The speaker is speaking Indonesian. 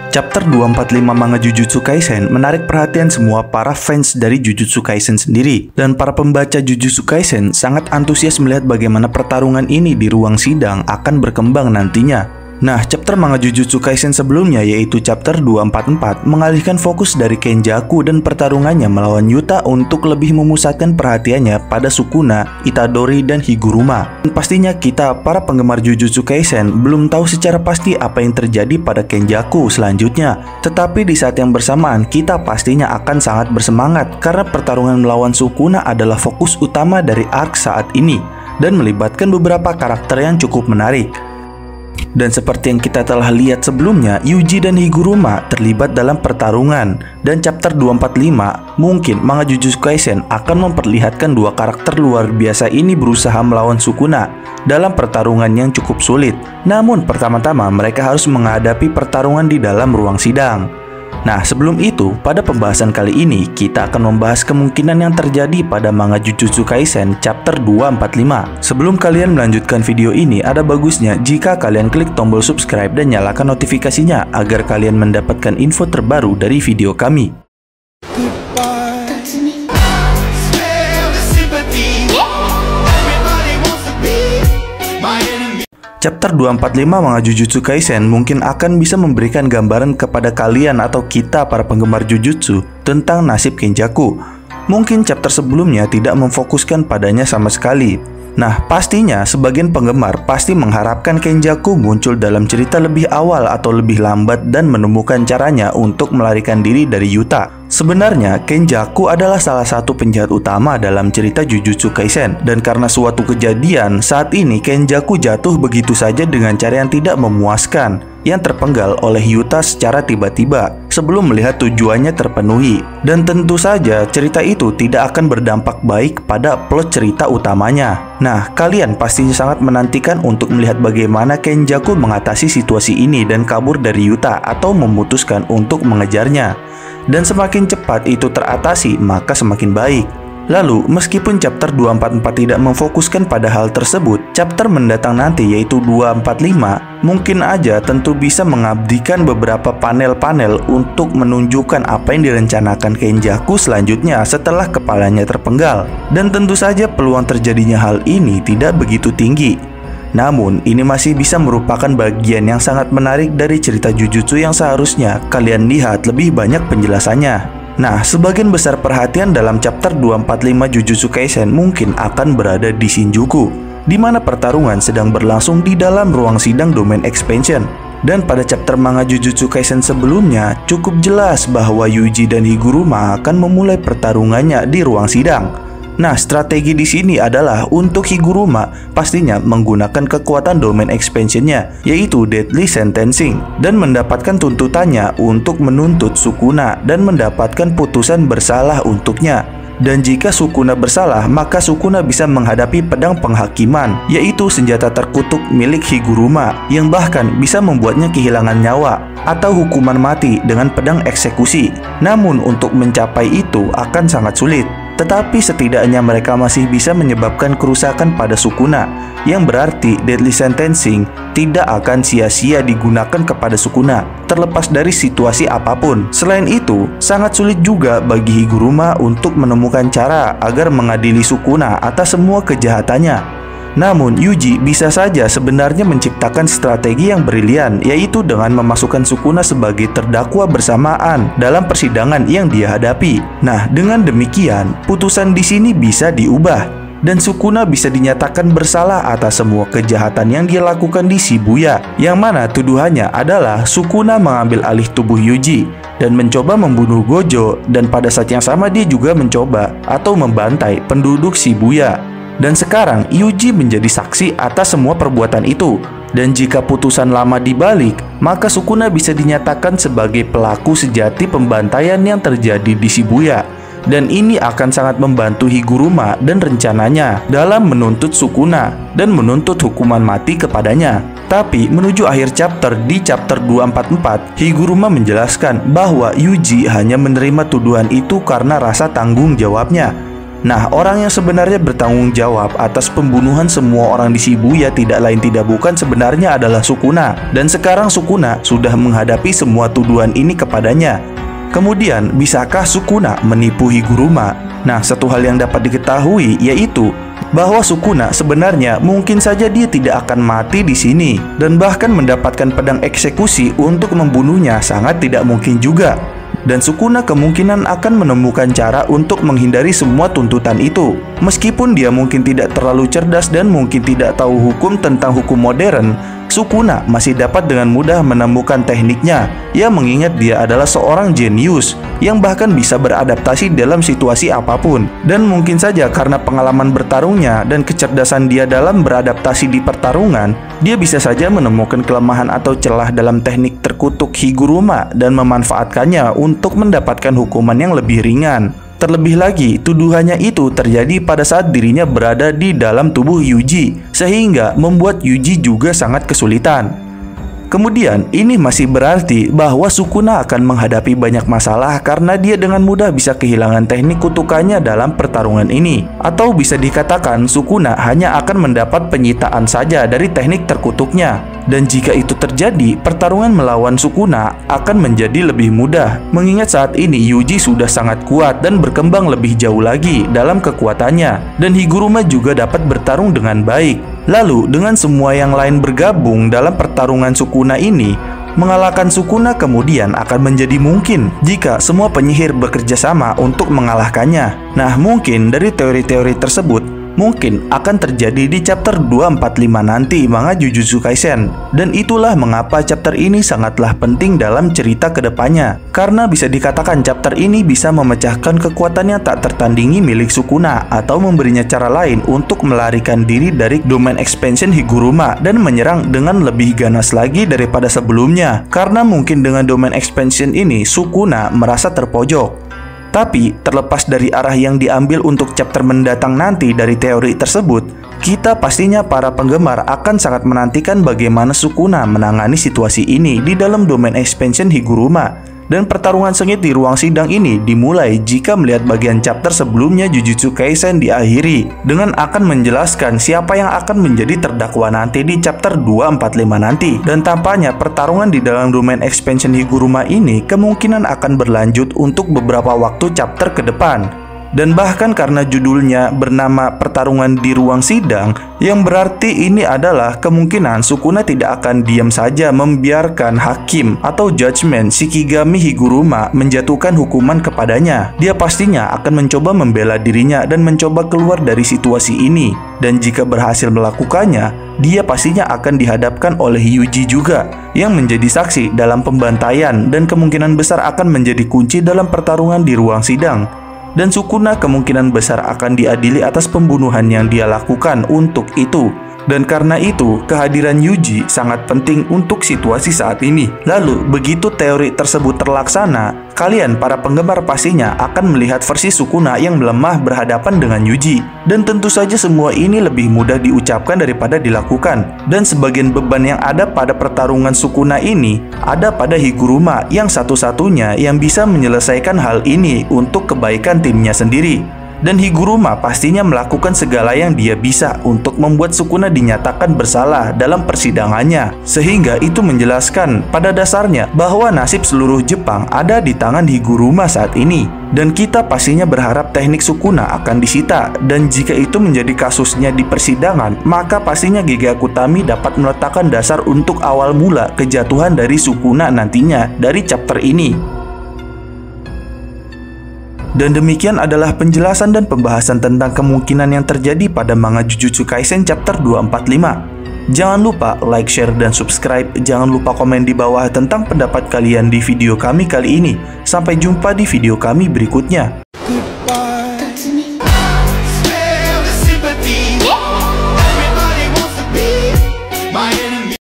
Chapter 245 manga Jujutsu Kaisen menarik perhatian semua para fans dari Jujutsu Kaisen sendiri. Dan para pembaca Jujutsu Kaisen sangat antusias melihat bagaimana pertarungan ini di ruang sidang akan berkembang nantinya. Nah, chapter manga Jujutsu Kaisen sebelumnya yaitu chapter 244 mengalihkan fokus dari Kenjaku dan pertarungannya melawan Yuta untuk lebih memusatkan perhatiannya pada Sukuna, Itadori, dan Higuruma. Dan pastinya kita, para penggemar Jujutsu Kaisen, belum tahu secara pasti apa yang terjadi pada Kenjaku selanjutnya. Tetapi di saat yang bersamaan, kita pastinya akan sangat bersemangat karena pertarungan melawan Sukuna adalah fokus utama dari arc saat ini dan melibatkan beberapa karakter yang cukup menarik. Dan seperti yang kita telah lihat sebelumnya, Yuji dan Higuruma terlibat dalam pertarungan. Dan chapter 245, mungkin manga Jujutsu Kaisen akan memperlihatkan dua karakter luar biasa ini berusaha melawan Sukuna dalam pertarungan yang cukup sulit. Namun pertama-tama mereka harus menghadapi pertarungan di dalam ruang sidang. Nah, sebelum itu, pada pembahasan kali ini kita akan membahas kemungkinan yang terjadi pada manga Jujutsu Kaisen chapter 245. Sebelum kalian melanjutkan video ini, ada bagusnya jika kalian klik tombol subscribe dan nyalakan notifikasinya agar kalian mendapatkan info terbaru dari video kami. Chapter 245 manga Jujutsu Kaisen mungkin akan bisa memberikan gambaran kepada kalian atau kita para penggemar Jujutsu tentang nasib Kenjaku. Mungkin chapter sebelumnya tidak memfokuskan padanya sama sekali. Nah, pastinya sebagian penggemar pasti mengharapkan Kenjaku muncul dalam cerita lebih awal atau lebih lambat dan menemukan caranya untuk melarikan diri dari Yuta. Sebenarnya, Kenjaku adalah salah satu penjahat utama dalam cerita Jujutsu Kaisen. Dan karena suatu kejadian, saat ini Kenjaku jatuh begitu saja dengan cara yang tidak memuaskan, yang terpenggal oleh Yuta secara tiba-tiba sebelum melihat tujuannya terpenuhi. Dan tentu saja cerita itu tidak akan berdampak baik pada plot cerita utamanya. Nah, kalian pastinya sangat menantikan untuk melihat bagaimana Kenjaku mengatasi situasi ini dan kabur dari Yuta atau memutuskan untuk mengejarnya. Dan semakin cepat itu teratasi, maka semakin baik. Lalu, meskipun chapter 244 tidak memfokuskan pada hal tersebut, chapter mendatang nanti yaitu 245 mungkin aja tentu bisa mengabdikan beberapa panel-panel untuk menunjukkan apa yang direncanakan Kenjaku selanjutnya setelah kepalanya terpenggal. Dan tentu saja peluang terjadinya hal ini tidak begitu tinggi. Namun, ini masih bisa merupakan bagian yang sangat menarik dari cerita Jujutsu yang seharusnya kalian lihat lebih banyak penjelasannya. Nah, sebagian besar perhatian dalam chapter 245 Jujutsu Kaisen mungkin akan berada di Shinjuku, di mana pertarungan sedang berlangsung di dalam ruang sidang domain expansion. Dan pada chapter manga Jujutsu Kaisen sebelumnya, cukup jelas bahwa Yuji dan Higuruma akan memulai pertarungannya di ruang sidang. Nah, strategi di sini adalah untuk Higuruma pastinya menggunakan kekuatan domain expansionnya, yaitu Deadly Sentencing, dan mendapatkan tuntutannya untuk menuntut Sukuna dan mendapatkan putusan bersalah untuknya. Dan jika Sukuna bersalah, maka Sukuna bisa menghadapi pedang penghakiman, yaitu senjata terkutuk milik Higuruma, yang bahkan bisa membuatnya kehilangan nyawa atau hukuman mati dengan pedang eksekusi. Namun untuk mencapai itu akan sangat sulit. Tetapi setidaknya mereka masih bisa menyebabkan kerusakan pada Sukuna, yang berarti Deadly Sentencing tidak akan sia-sia digunakan kepada Sukuna, terlepas dari situasi apapun. Selain itu, sangat sulit juga bagi Higuruma untuk menemukan cara agar mengadili Sukuna atas semua kejahatannya. Namun, Yuji bisa saja sebenarnya menciptakan strategi yang brilian, yaitu dengan memasukkan Sukuna sebagai terdakwa bersamaan dalam persidangan yang dia hadapi. Nah, dengan demikian, putusan di sini bisa diubah, dan Sukuna bisa dinyatakan bersalah atas semua kejahatan yang dia lakukan di Shibuya, yang mana tuduhannya adalah Sukuna mengambil alih tubuh Yuji dan mencoba membunuh Gojo, dan pada saat yang sama dia juga mencoba atau membantai penduduk Shibuya. Dan sekarang Yuji menjadi saksi atas semua perbuatan itu. Dan jika putusan lama dibalik, maka Sukuna bisa dinyatakan sebagai pelaku sejati pembantaian yang terjadi di Shibuya. Dan ini akan sangat membantu Higuruma dan rencananya dalam menuntut Sukuna dan menuntut hukuman mati kepadanya. Tapi menuju akhir chapter di chapter 244, Higuruma menjelaskan bahwa Yuji hanya menerima tuduhan itu karena rasa tanggung jawabnya. Nah, orang yang sebenarnya bertanggung jawab atas pembunuhan semua orang di Shibuya tidak lain tidak bukan sebenarnya adalah Sukuna. Dan sekarang Sukuna sudah menghadapi semua tuduhan ini kepadanya. Kemudian, bisakah Sukuna menipu Higuruma? Nah, satu hal yang dapat diketahui yaitu bahwa Sukuna sebenarnya mungkin saja dia tidak akan mati di sini, dan bahkan mendapatkan pedang eksekusi untuk membunuhnya sangat tidak mungkin juga. Dan Sukuna kemungkinan akan menemukan cara untuk menghindari semua tuntutan itu. Meskipun dia mungkin tidak terlalu cerdas dan mungkin tidak tahu hukum tentang hukum modern, Sukuna masih dapat dengan mudah menemukan tekniknya, yang mengingat dia adalah seorang jenius yang bahkan bisa beradaptasi dalam situasi apapun. Dan mungkin saja karena pengalaman bertarungnya dan kecerdasan dia dalam beradaptasi di pertarungan, dia bisa saja menemukan kelemahan atau celah dalam teknik terkutuk Higuruma dan memanfaatkannya untuk mendapatkan hukuman yang lebih ringan. Terlebih lagi, tuduhannya itu terjadi pada saat dirinya berada di dalam tubuh Yuji, sehingga membuat Yuji juga sangat kesulitan. Kemudian, ini masih berarti bahwa Sukuna akan menghadapi banyak masalah karena dia dengan mudah bisa kehilangan teknik kutukannya dalam pertarungan ini. Atau bisa dikatakan Sukuna hanya akan mendapat penyitaan saja dari teknik terkutuknya. Dan jika itu terjadi, pertarungan melawan Sukuna akan menjadi lebih mudah. Mengingat saat ini Yuji sudah sangat kuat dan berkembang lebih jauh lagi dalam kekuatannya. Dan Higuruma juga dapat bertarung dengan baik. Lalu, dengan semua yang lain bergabung dalam pertarungan Sukuna ini, mengalahkan Sukuna kemudian akan menjadi mungkin jika semua penyihir bekerja sama untuk mengalahkannya. Nah, mungkin dari teori-teori tersebut mungkin akan terjadi di chapter 245 nanti manga Jujutsu Kaisen. Dan itulah mengapa chapter ini sangatlah penting dalam cerita kedepannya, karena bisa dikatakan chapter ini bisa memecahkan kekuatannya tak tertandingi milik Sukuna, atau memberinya cara lain untuk melarikan diri dari domain expansion Higuruma dan menyerang dengan lebih ganas lagi daripada sebelumnya. Karena mungkin dengan domain expansion ini Sukuna merasa terpojok. Tapi, terlepas dari arah yang diambil untuk chapter mendatang nanti dari teori tersebut, kita pastinya para penggemar akan sangat menantikan bagaimana Sukuna menangani situasi ini di dalam domain expansion Higuruma. Dan pertarungan sengit di ruang sidang ini dimulai jika melihat bagian chapter sebelumnya Jujutsu Kaisen diakhiri dengan akan menjelaskan siapa yang akan menjadi terdakwa nanti di chapter 245 nanti. Dan tampaknya pertarungan di dalam domain expansion Higuruma ini kemungkinan akan berlanjut untuk beberapa waktu chapter ke depan. Dan bahkan karena judulnya bernama pertarungan di ruang sidang, yang berarti ini adalah kemungkinan Sukuna tidak akan diam saja membiarkan hakim atau judgment Shikigami Higuruma menjatuhkan hukuman kepadanya. Dia pastinya akan mencoba membela dirinya dan mencoba keluar dari situasi ini. Dan jika berhasil melakukannya, dia pastinya akan dihadapkan oleh Yuji juga, yang menjadi saksi dalam pembantaian dan kemungkinan besar akan menjadi kunci dalam pertarungan di ruang sidang. Dan Sukuna kemungkinan besar akan diadili atas pembunuhan yang dia lakukan untuk itu. Dan karena itu, kehadiran Yuji sangat penting untuk situasi saat ini. Lalu, begitu teori tersebut terlaksana, kalian para penggemar pastinya akan melihat versi Sukuna yang melemah berhadapan dengan Yuji. Dan tentu saja semua ini lebih mudah diucapkan daripada dilakukan. Dan sebagian beban yang ada pada pertarungan Sukuna ini ada pada Higuruma yang satu-satunya yang bisa menyelesaikan hal ini untuk kebaikan timnya sendiri. Dan Higuruma pastinya melakukan segala yang dia bisa untuk membuat Sukuna dinyatakan bersalah dalam persidangannya. Sehingga itu menjelaskan pada dasarnya bahwa nasib seluruh Jepang ada di tangan Higuruma saat ini. Dan kita pastinya berharap teknik Sukuna akan disita. Dan jika itu menjadi kasusnya di persidangan, maka pastinya Gege Akutami dapat meletakkan dasar untuk awal mula kejatuhan dari Sukuna nantinya dari chapter ini. Dan demikian adalah penjelasan dan pembahasan tentang kemungkinan yang terjadi pada manga Jujutsu Kaisen chapter 245. Jangan lupa like, share, dan subscribe. Jangan lupa komen di bawah tentang pendapat kalian di video kami kali ini. Sampai jumpa di video kami berikutnya.